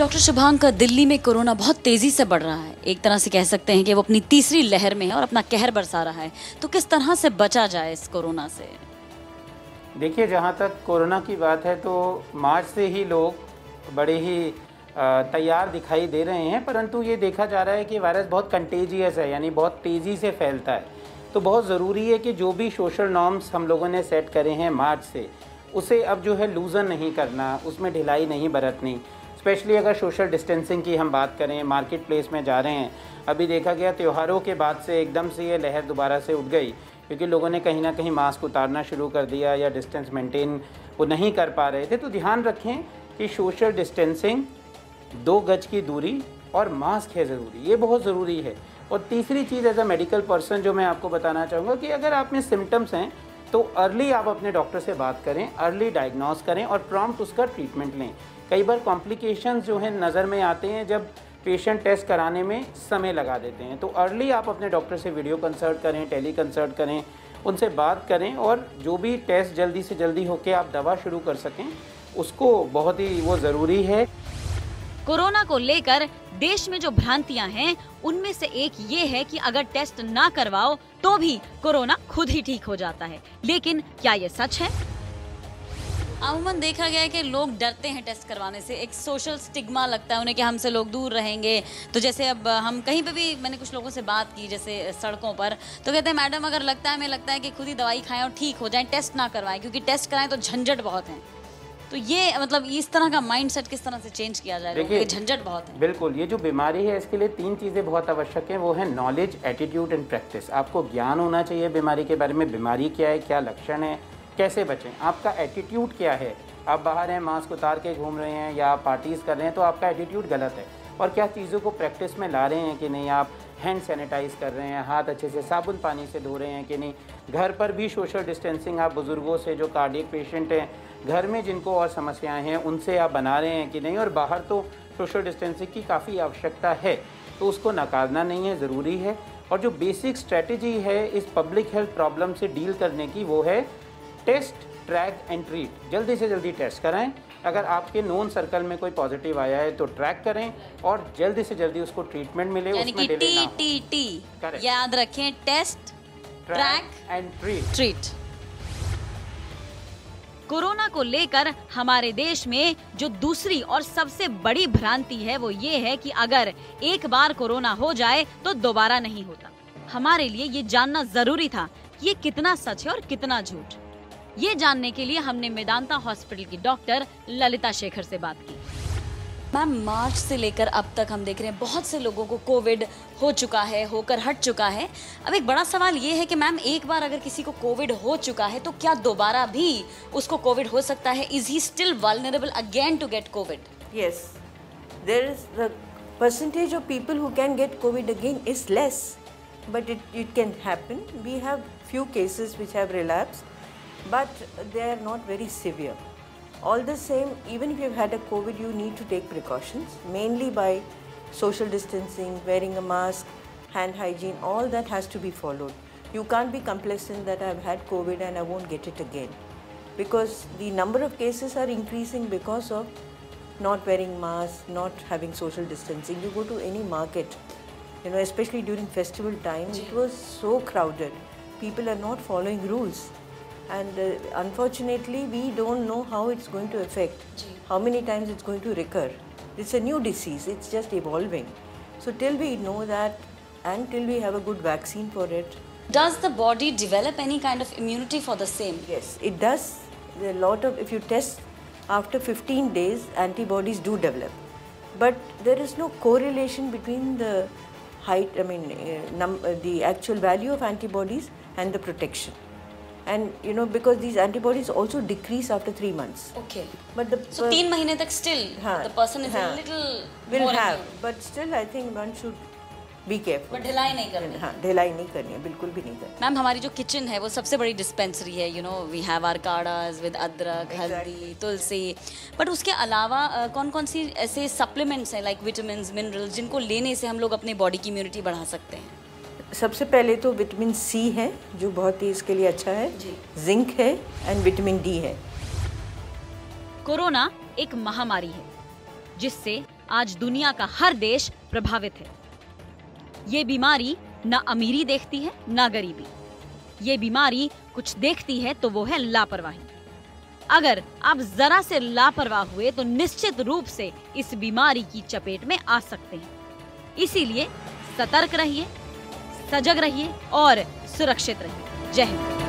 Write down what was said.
Doctor Shubhank, Delhi में corona बहुत तेजी से बढ़ रहा है। एक तरह से कह सकते हैं कि वो अपनी तीसरी लहर में है और अपना कहर बरसा रहा है। तो किस तरह से बचा जाए इस कोरोना से? देखिए, जहाँ तक कोरोना की बात है तो मार्च से ही लोग बड़े ही तैयार दिखाई दे रहे हैं, परंतु ये देखा जा रहा है कि वायरस बहुत कंटेजियस है, यानी बहुत तेज़ी से फैलता है। तो बहुत ज़रूरी है कि जो भी सोशल नॉर्म्स हम लोगों ने सेट करे हैं मार्च से, उसे अब जो है लूज़न नहीं करना, उसमें ढिलाई नहीं बरतनी। स्पेशली अगर सोशल डिस्टेंसिंग की हम बात करें, मार्केट प्लेस में जा रहे हैं, अभी देखा गया त्योहारों के बाद से एकदम से ये लहर दोबारा से उठ गई, क्योंकि लोगों ने कहीं ना कहीं मास्क उतारना शुरू कर दिया या डिस्टेंस मेंटेन वो नहीं कर पा रहे थे। तो ध्यान रखें कि सोशल डिस्टेंसिंग, 2 गज की दूरी और मास्क है ज़रूरी, ये बहुत ज़रूरी है। और तीसरी चीज़ एज अ मेडिकल पर्सन जो मैं आपको बताना चाहूँगा कि अगर आप में सिम्टम्स हैं तो अर्ली आप अपने डॉक्टर से बात करें, अर्ली डायग्नोस करें और प्रॉम्प्ट उसका ट्रीटमेंट लें। कई बार कॉम्प्लिकेशंस जो हैं नज़र में आते हैं जब पेशेंट टेस्ट कराने में समय लगा देते हैं। तो अर्ली आप अपने डॉक्टर से वीडियो कंसल्ट करें, टेली कंसल्ट करें, उनसे बात करें और जो भी टेस्ट जल्दी से जल्दी होकर आप दवा शुरू कर सकें, उसको बहुत ही वो ज़रूरी है। कोरोना को लेकर देश में जो भ्रांतियां हैं, उनमें से एक ये है कि अगर टेस्ट ना करवाओ तो भी कोरोना खुद ही ठीक हो जाता है। लेकिन क्या ये सच है? अमूमन देखा गया है कि लोग डरते हैं टेस्ट करवाने से। एक सोशल स्टिग्मा लगता है उन्हें कि हमसे लोग दूर रहेंगे। तो जैसे अब हम कहीं पे भी, मैंने कुछ लोगों से बात की जैसे सड़कों पर, तो कहते हैं मैडम अगर लगता है, हमें लगता है कि खुद ही दवाई खाएं और ठीक हो जाएं, टेस्ट ना करवाएं, क्योंकि टेस्ट कराएं तो झंझट बहुत है। तो ये मतलब इस तरह का माइंडसेट किस तरह से चेंज किया जाए? देखिए, झंझट बहुत है। बिल्कुल, ये जो बीमारी है इसके लिए 3 चीज़ें बहुत आवश्यक हैं। वो है नॉलेज, एटीट्यूड एंड प्रैक्टिस। आपको ज्ञान होना चाहिए बीमारी के बारे में, बीमारी क्या है, क्या लक्षण है, कैसे बचें। आपका एटीट्यूड क्या है, आप बाहर हैं, मास्क उतार के घूम रहे हैं या आप पार्टीज़ कर रहे हैं तो आपका एटीट्यूड गलत है। और क्या चीज़ों को प्रैक्टिस में ला रहे हैं कि नहीं, आप हैंड सैनिटाइज कर रहे हैं, हाथ अच्छे से साबुन पानी से धो रहे हैं कि नहीं, घर पर भी सोशल डिस्टेंसिंग आप बुज़ुर्गों से, जो कार्डियक पेशेंट हैं, घर में जिनको और समस्याएं हैं, उनसे आप बना रहे हैं कि नहीं। और बाहर तो सोशल डिस्टेंसिंग की काफ़ी आवश्यकता है, तो उसको नकारना नहीं है, ज़रूरी है। और जो बेसिक स्ट्रेटजी है इस पब्लिक हेल्थ प्रॉब्लम से डील करने की, वो है टेस्ट, ट्रैक एंड ट्रीट। जल्दी से जल्दी टेस्ट कराएं। अगर आपके नोन सर्कल में कोई पॉजिटिव आया है तो ट्रैक करें और जल्दी से जल्दी उसको ट्रीटमेंट मिले, उसमें डिले ना हो। करेक्ट, याद रखें, test, track and treat. Corona को लेकर हमारे देश में जो दूसरी और सबसे बड़ी भ्रांति है वो ये है कि अगर एक बार कोरोना हो जाए तो दोबारा नहीं होता। हमारे लिए ये जानना जरूरी था कि ये कितना सच है और कितना झूठ। ये जानने के लिए हमने मेदांता हॉस्पिटल की डॉक्टर ललिता शेखर से बात की। मैम, मार्च से लेकर अब तक हम देख रहे हैं बहुत से लोगों को कोविड हो चुका है, होकर हट चुका है। अब एक बड़ा सवाल ये है कि मैम, एक बार अगर किसी को कोविड हो चुका है तो क्या दोबारा भी उसको कोविड हो सकता है? Is he still vulnerable again to get COVID? Yes, there is the percentage of people who can get COVID again is less, but it can happen. We have few cases which have relapsed, but they are not very severe. All the same, even if you've had a COVID, you need to take precautions, mainly by social distancing, wearing a mask, hand hygiene, all that has to be followed. You can't be complacent that I've had COVID and I won't get it again, because the number of cases are increasing because of not wearing masks, not having social distancing. You go to any market, especially during festival time, it was so crowded. People are not following rules. And unfortunately, we don't know how it's going to affect, how many times it's going to recur. It's a new disease, it's just evolving. So till we know that and till we have a good vaccine for it. Does the body develop any kind of immunity for the same? Yes, it does. A lot of, if you test after 15 days, antibodies do develop. But there is no correlation between the height, the actual value of antibodies and the protection. And because these antibodies also decrease after 3 months. Okay. But so 3 महीने तक still the person is a little will more have, immune. but still I think one should be careful. But ढिलाई नहीं करनी। हाँ, ढिलाई नहीं करनी है, बिल्कुल भी नहीं करनी। मैम, हमारी जो किचन है वो सबसे बड़ी डिस्पेंसरी है। we have our काढ़ास with अदरक, हल्दी, तुलसी। बट उसके अलावा कौन कौन सी ऐसे सप्लीमेंट्स हैं, लाइक विटामिन्स, मिनरल्स, जिनको लेने से हम लोग अपनी बॉडी की इम्यूनिटी बढ़ा सकते हैं? सबसे पहले तो विटामिन सी है जो बहुत ही इसके लिए अच्छा है, जिंक है एंड विटामिन डी है। कोरोना एक महामारी है जिससे आज दुनिया का हर देश प्रभावित है। ये बीमारी न अमीरी देखती है न गरीबी। ये बीमारी कुछ देखती है तो वो है लापरवाही। अगर आप जरा से लापरवाह हुए तो निश्चित रूप से इस बीमारी की चपेट में आ सकते हैं। इसीलिए सतर्क रहिए, सजग रहिए और सुरक्षित रहिए। जय हिंद।